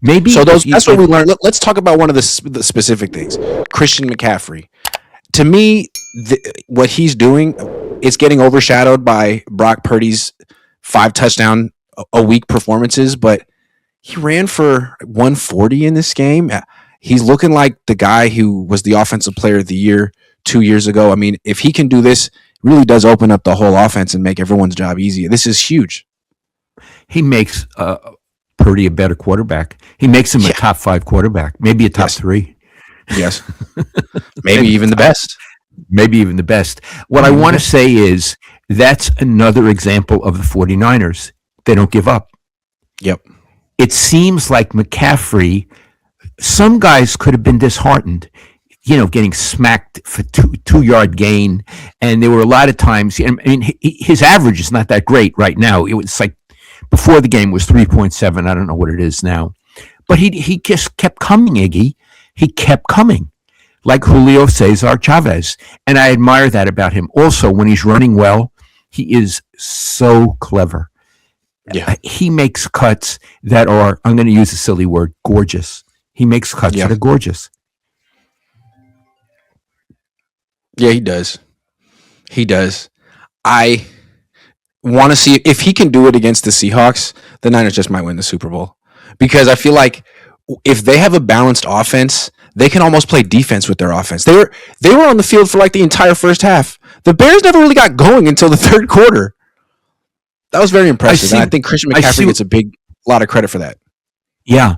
Maybe So that's what we learned. Let's talk about one of the specific things. Christian McCaffrey. To me, what he's doing is getting overshadowed by Brock Purdy's 5 touchdown a week performances, but he ran for 140 in this game. He's looking like the guy who was the offensive player of the year 2 years ago. I mean, if he can do this, it really does open up the whole offense and make everyone's job easier. This is huge. He makes Purdy a better quarterback. He makes him a top 5 quarterback, maybe a top 3. Yes. Maybe even the best. Maybe even the best. What I want to say is that's another example of the 49ers. They don't give up. Yep. It seems like McCaffrey, some guys could have been disheartened, getting smacked for 2-yard gain. And there were a lot of times, I mean, his average is not that great right now. It was like before the game was 3.7. I don't know what it is now. But he just kept coming, Iggy. He kept coming, like Julio Cesar Chavez. And I admire that about him. Also, when he's running well, he is so clever. Yeah. He makes cuts that are, I'm going to use a silly word, gorgeous. He makes cuts that are gorgeous. Yeah, he does. He does. I want to see if he can do it against the Seahawks. The Niners just might win the Super Bowl, because I feel like if they have a balanced offense, they can almost play defense with their offense. They were on the field for like the entire first half. The Bears never really got going until the third quarter. That was very impressive. And I think Christian McCaffrey gets a lot of credit for that. Yeah.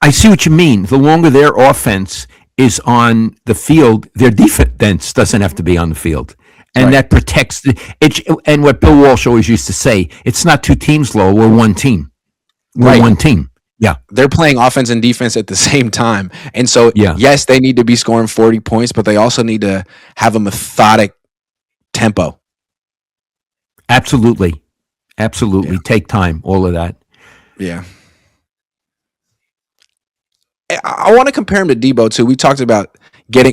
I see what you mean. The longer their offense is on the field, their defense doesn't have to be on the field. And that protects and what Bill Walsh always used to say, it's not 2 teams, Lowell, we're one team. We're one team. Yeah. They're playing offense and defense at the same time. And so, yes, they need to be scoring 40 points, but they also need to have a methodic tempo. Absolutely. Absolutely. Yeah. Take time, all of that. Yeah. I want to compare him to Debo, too. We talked about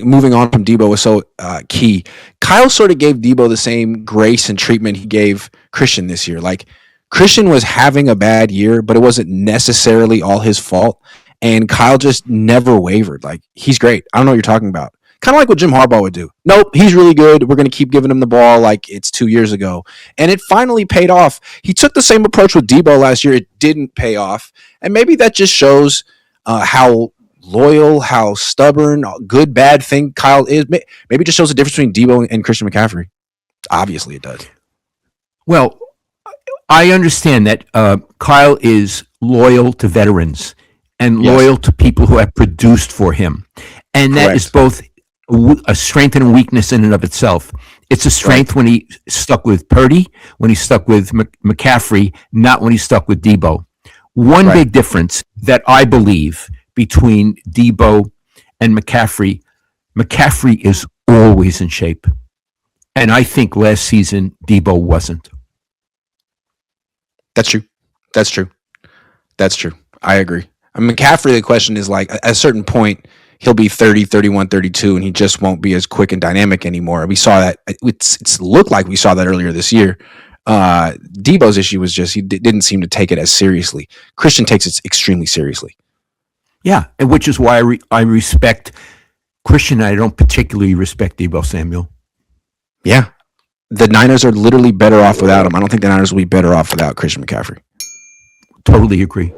moving on from Debo was so key. Kyle sort of gave Debo the same grace and treatment he gave Christian this year. Like, Christian was having a bad year, but it wasn't necessarily all his fault. And Kyle just never wavered. Like, he's great. I don't know what you're talking about. Kind of like what Jim Harbaugh would do. Nope, he's really good. We're going to keep giving him the ball like it's 2 years ago. And it finally paid off. He took the same approach with Debo last year. It didn't pay off. And maybe that just shows how loyal, how stubborn, good, bad thing Kyle is. Maybe it just shows the difference between Debo and Christian McCaffrey. Obviously it does. Well, I understand that Kyle is loyal to veterans and loyal to people who have produced for him. And that is both a strength and a weakness in and of itself. It's a strength when he stuck with Purdy, when he stuck with McCaffrey, not when he stuck with Debo. One big difference that I believe between Debo and McCaffrey is always in shape. And I think last season, Debo wasn't. That's true. I agree. I mean, McCaffrey, the question is like, at a certain point, he'll be 30, 31, 32, and he just won't be as quick and dynamic anymore. We saw that. It's looked like we saw that earlier this year. Debo's issue was just he didn't seem to take it as seriously. Christian takes it extremely seriously. Yeah, and which is why I respect Christian. I don't particularly respect Debo Samuel. Yeah. The Niners are literally better off without him. I don't think the Niners will be better off without Christian McCaffrey. Totally agree.